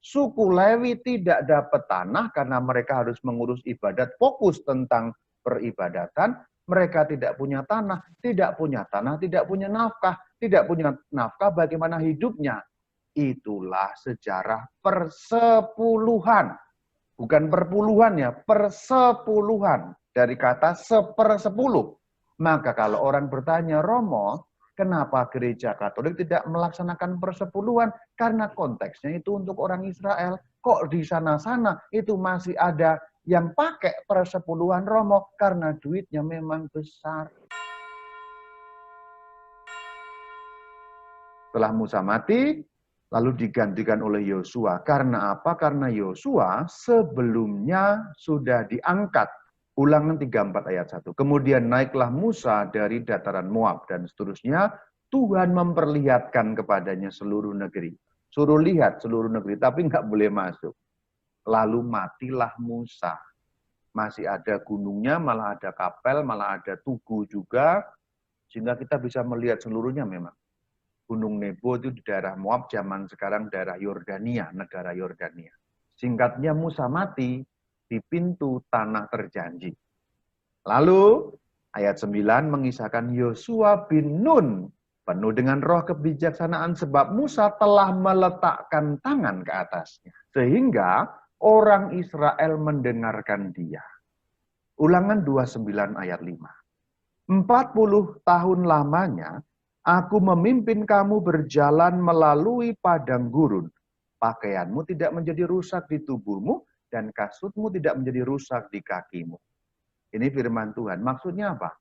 Suku Lewi tidak dapat tanah karena mereka harus mengurus ibadat, fokus tentang peribadatan. Mereka tidak punya tanah, tidak punya nafkah. Tidak punya nafkah, bagaimana hidupnya? Itulah sejarah persepuluhan. Bukan perpuluhan ya, persepuluhan. Dari kata sepersepuluh. Maka kalau orang bertanya, Romo, kenapa gereja Katolik tidak melaksanakan persepuluhan? Karena konteksnya itu untuk orang Israel. Kok di sana-sana itu masih ada yang pakai persepuluhan, Romo? Karena duitnya memang besar. Setelah Musa mati, lalu digantikan oleh Yosua. Karena apa? Karena Yosua sebelumnya sudah diangkat. Ulangan 34 ayat 1. Kemudian naiklah Musa dari dataran Moab dan seterusnya. Tuhan memperlihatkan kepadanya seluruh negeri. Suruh lihat seluruh negeri, tapi nggak boleh masuk. Lalu matilah Musa. Masih ada gunungnya, malah ada kapel, malah ada tugu juga. Sehingga kita bisa melihat seluruhnya memang. Gunung Nebo itu di daerah Moab, zaman sekarang daerah Yordania, negara Yordania. Singkatnya Musa mati di pintu tanah terjanji. Lalu ayat 9 mengisahkan Yosua bin Nun penuh dengan roh kebijaksanaan sebab Musa telah meletakkan tangan ke atasnya. Sehingga orang Israel mendengarkan dia. Ulangan 29 ayat 5. 40 tahun lamanya aku memimpin kamu berjalan melalui padang gurun. Pakaianmu tidak menjadi rusak di tubuhmu dan kasutmu tidak menjadi rusak di kakimu. Ini firman Tuhan. Maksudnya apa?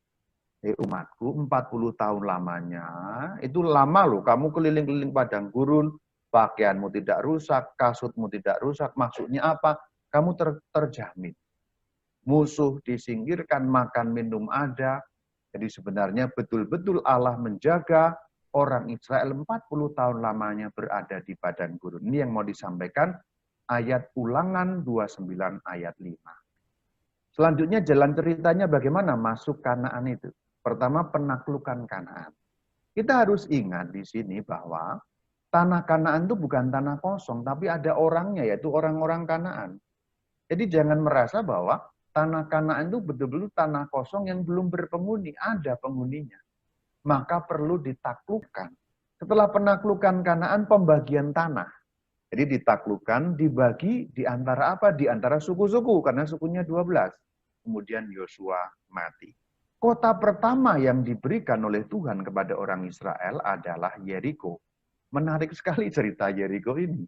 Umatku 40 tahun lamanya, itu lama loh. Kamu keliling-keliling padang gurun, pakaianmu tidak rusak, kasutmu tidak rusak. Maksudnya apa? Kamu terjamin. Musuh disingkirkan, makan minum ada. Jadi sebenarnya betul-betul Allah menjaga orang Israel 40 tahun lamanya berada di padang gurun. Ini yang mau disampaikan ayat Ulangan 29 ayat 5. Selanjutnya jalan ceritanya bagaimana masuk Kanaan itu. Pertama penaklukan Kanaan. Kita harus ingat di sini bahwa tanah Kanaan itu bukan tanah kosong, tapi ada orangnya, yaitu orang-orang Kanaan. Jadi jangan merasa bahwa tanah Kanaan itu betul-betul tanah kosong yang belum berpenghuni, ada penghuninya. Maka perlu ditaklukkan. Setelah penaklukan Kanaan, pembagian tanah. Jadi ditaklukkan, dibagi di antara apa? Di antara suku-suku, karena sukunya 12. Kemudian Yosua mati. Kota pertama yang diberikan oleh Tuhan kepada orang Israel adalah Yeriko. Menarik sekali cerita Yeriko ini.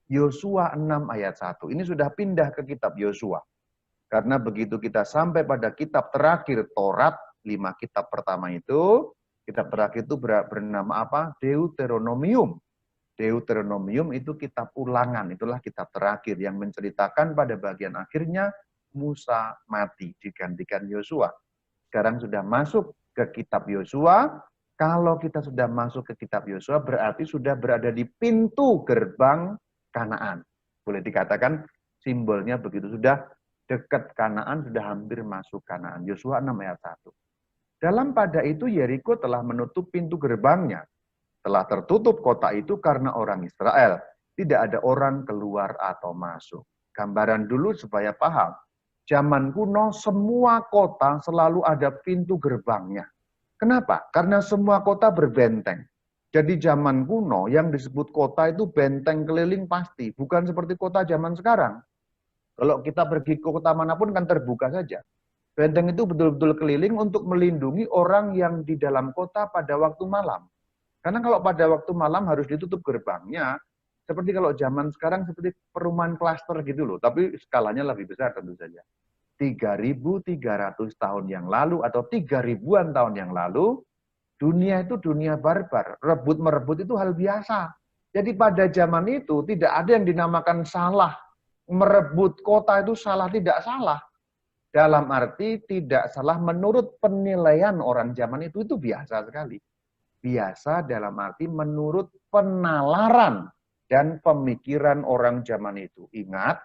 Yosua 6 ayat 1. Ini sudah pindah ke kitab Yosua. Karena begitu kita sampai pada kitab terakhir Taurat, 5 kitab pertama itu, kitab terakhir itu bernama apa? Deuteronomium. Deuteronomium itu kitab ulangan, itulah kitab terakhir yang menceritakan pada bagian akhirnya Musa mati digantikan Yosua. Sekarang sudah masuk ke kitab Yosua. Kalau kita sudah masuk ke kitab Yosua berarti sudah berada di pintu gerbang Kanaan. Boleh dikatakan simbolnya begitu, sudah dekat Kanaan, sudah hampir masuk Kanaan. Yosua 6 ayat 1. Dalam pada itu Yeriko telah menutup pintu gerbangnya. Telah tertutup kota itu karena orang Israel. Tidak ada orang keluar atau masuk. Gambaran dulu supaya paham. Zaman kuno semua kota selalu ada pintu gerbangnya. Kenapa? Karena semua kota berbenteng. Jadi zaman kuno yang disebut kota itu benteng keliling pasti. Bukan seperti kota zaman sekarang. Kalau kita pergi ke kota manapun kan terbuka saja. Benteng itu betul-betul keliling untuk melindungi orang yang di dalam kota pada waktu malam. Karena kalau pada waktu malam harus ditutup gerbangnya, seperti kalau zaman sekarang seperti perumahan klaster gitu loh, tapi skalanya lebih besar tentu saja. 3.300 tahun yang lalu atau 3.000-an tahun yang lalu, dunia itu dunia barbar. Rebut-merebut itu hal biasa. Jadi pada zaman itu tidak ada yang dinamakan salah. Merebut kota itu salah, tidak salah. Dalam arti tidak salah menurut penilaian orang zaman itu biasa sekali. Biasa dalam arti menurut penalaran dan pemikiran orang zaman itu. Ingat,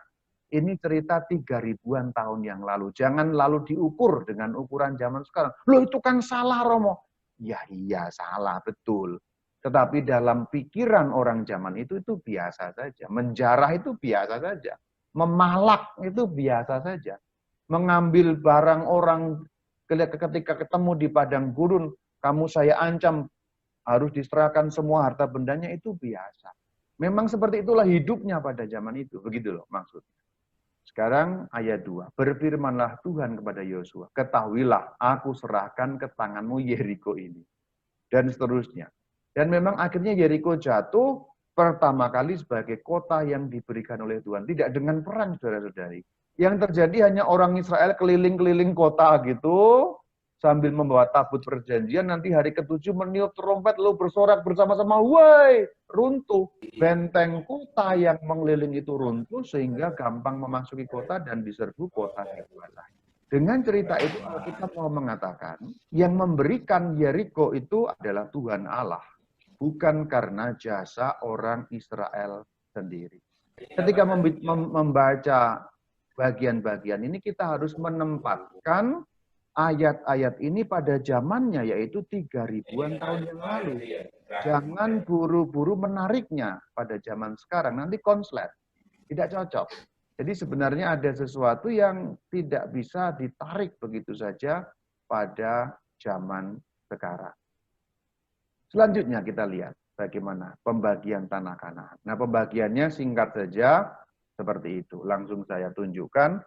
ini cerita 3.000-an tahun yang lalu. Jangan lalu diukur dengan ukuran zaman sekarang. Loh itu kan salah, Romo. Ya iya salah, betul. Tetapi dalam pikiran orang zaman itu biasa saja. Menjarah itu biasa saja. Memalak itu biasa saja. Mengambil barang orang ketika ketemu di padang gurun, kamu saya ancam harus diserahkan semua harta bendanya, itu biasa. Memang seperti itulah hidupnya pada zaman itu. Begitu loh maksudnya. Sekarang ayat 2. Berfirmanlah Tuhan kepada Yosua, ketahuilah aku serahkan ke tanganmu Yeriko ini. Dan seterusnya. Dan memang akhirnya Yeriko jatuh pertama kali sebagai kota yang diberikan oleh Tuhan. Tidak dengan perang, saudara-saudari. Yang terjadi hanya orang Israel keliling-keliling kota gitu, sambil membawa tabut perjanjian, nanti hari ke-7 meniup trompet, lalu bersorak bersama-sama, woi, runtuh. Benteng kota yang mengeliling itu runtuh, sehingga gampang memasuki kota dan diserbu kota dikuasai. Dengan cerita itu Alkitab mau mengatakan, yang memberikan Yeriko itu adalah Tuhan Allah, bukan karena jasa orang Israel sendiri. Ketika membaca bagian-bagian ini, kita harus menempatkan ayat-ayat ini pada zamannya, yaitu 3.000-an tahun yang lalu. Jangan buru-buru menariknya pada zaman sekarang, nanti konslet. Tidak cocok. Jadi sebenarnya ada sesuatu yang tidak bisa ditarik begitu saja pada zaman sekarang. Selanjutnya kita lihat bagaimana pembagian tanah Kanaan. Nah, pembagiannya singkat saja seperti itu. Langsung saya tunjukkan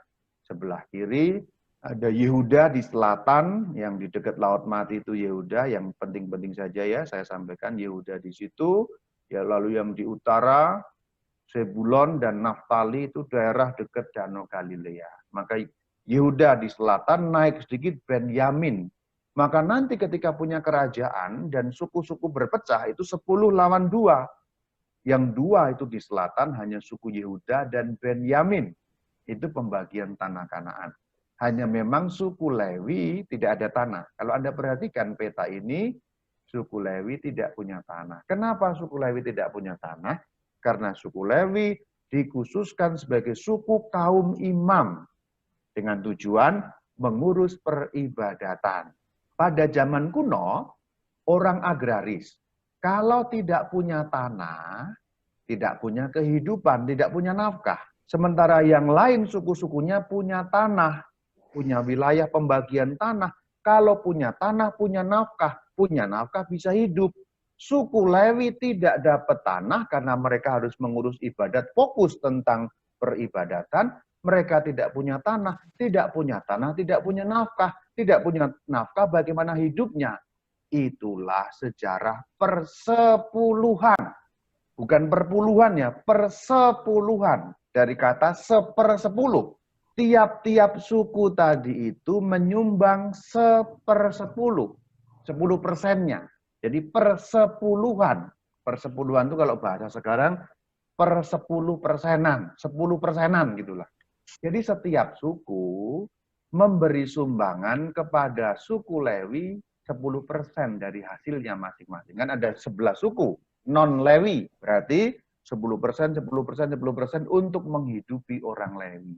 sebelah kiri. Ada Yehuda di selatan, yang di dekat Laut Mati itu Yehuda, yang penting-penting saja ya, saya sampaikan Yehuda di situ. Ya, lalu yang di utara, Zebulon dan Naftali itu daerah dekat Danau Galilea. Maka Yehuda di selatan, naik sedikit Benyamin. Maka nanti ketika punya kerajaan dan suku-suku berpecah, itu 10 lawan 2. Yang 2 itu di selatan hanya suku Yehuda dan Benyamin. Itu pembagian tanah Kanaan. Hanya memang suku Lewi tidak ada tanah. Kalau Anda perhatikan peta ini, suku Lewi tidak punya tanah. Kenapa suku Lewi tidak punya tanah? Karena suku Lewi dikhususkan sebagai suku kaum imam dengan tujuan mengurus peribadatan. Pada zaman kuno, orang agraris, kalau tidak punya tanah, tidak punya kehidupan, tidak punya nafkah. Sementara yang lain suku-sukunya punya tanah, punya wilayah pembagian tanah. Kalau punya tanah, punya nafkah bisa hidup. Suku Lewi tidak dapat tanah karena mereka harus mengurus ibadat, fokus tentang peribadatan. Mereka tidak punya tanah, tidak punya nafkah. Tidak punya nafkah, bagaimana hidupnya? Itulah sejarah persepuluhan. Bukan perpuluhan ya, persepuluhan. Dari kata 1/10. Tiap-tiap suku tadi itu menyumbang 1/10. 10%-nya. Jadi persepuluhan. Persepuluhan itu kalau bahasa sekarang per 10%-an. 10%-an gitulah. Jadi setiap suku memberi sumbangan kepada suku Lewi 10% dari hasilnya masing-masing. Kan ada 11 suku non-Lewi. Berarti 10%, 10%, 10% untuk menghidupi orang Lewi.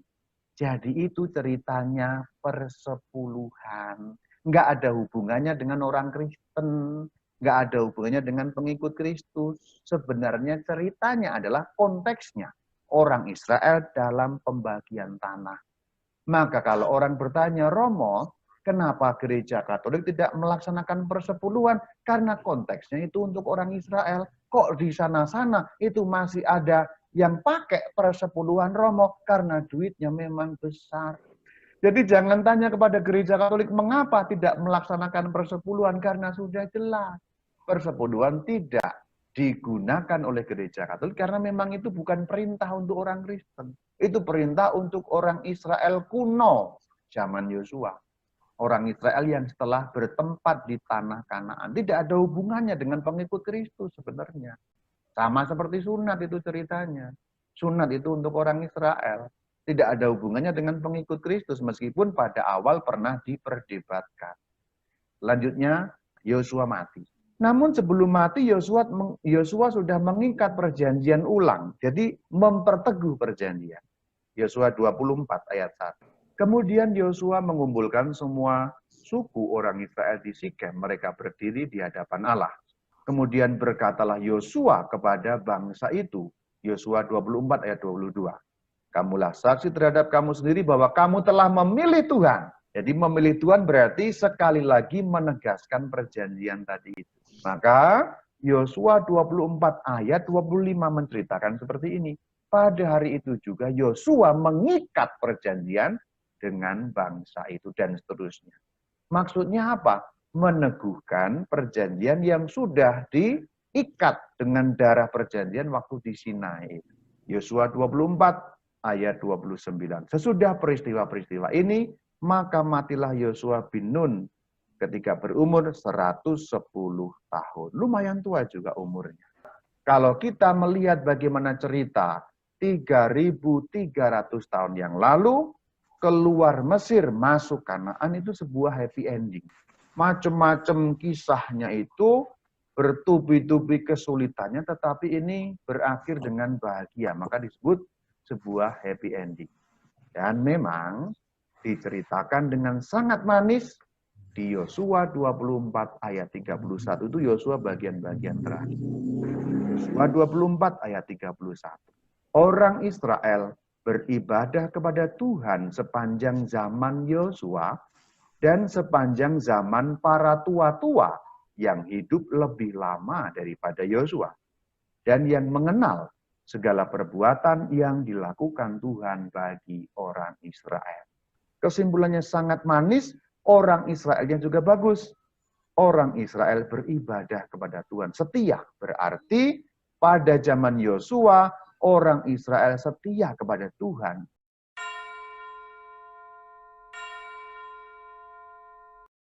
Jadi itu ceritanya persepuluhan. Nggak ada hubungannya dengan orang Kristen. Nggak ada hubungannya dengan pengikut Kristus. Sebenarnya ceritanya adalah konteksnya. Orang Israel dalam pembagian tanah. Maka kalau orang bertanya, Romo, kenapa gereja Katolik tidak melaksanakan persepuluhan? Karena konteksnya itu untuk orang Israel. Kok di sana-sana itu masih ada yang pakai persepuluhan, Romo? Karena duitnya memang besar. Jadi jangan tanya kepada gereja Katolik mengapa tidak melaksanakan persepuluhan, karena sudah jelas. Persepuluhan tidak digunakan oleh gereja Katolik karena memang itu bukan perintah untuk orang Kristen. Itu perintah untuk orang Israel kuno zaman Yosua. Orang Israel yang setelah bertempat di tanah Kanaan. Tidak ada hubungannya dengan pengikut Kristus sebenarnya. Sama seperti sunat itu ceritanya. Sunat itu untuk orang Israel. Tidak ada hubungannya dengan pengikut Kristus meskipun pada awal pernah diperdebatkan. Selanjutnya Yosua mati. Namun sebelum mati Yosua sudah mengikat perjanjian ulang. Jadi memperteguh perjanjian. Yosua 24 ayat 1. Kemudian Yosua mengumpulkan semua suku orang Israel di Sikem. Mereka berdiri di hadapan Allah. Kemudian berkatalah Yosua kepada bangsa itu. Yosua 24 ayat 22. Kamulah saksi terhadap kamu sendiri bahwa kamu telah memilih Tuhan. Jadi memilih Tuhan berarti sekali lagi menegaskan perjanjian tadi itu. Maka Yosua 24 ayat 25 menceritakan seperti ini. Pada hari itu juga Yosua mengikat perjanjian dengan bangsa itu dan seterusnya. Maksudnya apa? Meneguhkan perjanjian yang sudah diikat dengan darah perjanjian waktu di Sinai. Yosua 24 ayat 29. Sesudah peristiwa-peristiwa ini, maka matilah Yosua bin Nun ketika berumur 110 tahun. Lumayan tua juga umurnya. Kalau kita melihat bagaimana cerita 3.300 tahun yang lalu, keluar Mesir, masuk Kanaan itu sebuah happy ending. Macam-macam kisahnya itu, bertubi-tubi kesulitannya, tetapi ini berakhir dengan bahagia. Maka disebut sebuah happy ending. Dan memang diceritakan dengan sangat manis di Yosua 24 ayat 31 itu Yosua bagian-bagian terakhir. Yosua 24 ayat 31. Orang Israel beribadah kepada Tuhan sepanjang zaman Yosua dan sepanjang zaman para tua-tua yang hidup lebih lama daripada Yosua dan yang mengenal segala perbuatan yang dilakukan Tuhan bagi orang Israel. Kesimpulannya sangat manis, orang Israelnya juga bagus. Orang Israel beribadah kepada Tuhan. Setia berarti pada zaman Yosua, orang Israel setia kepada Tuhan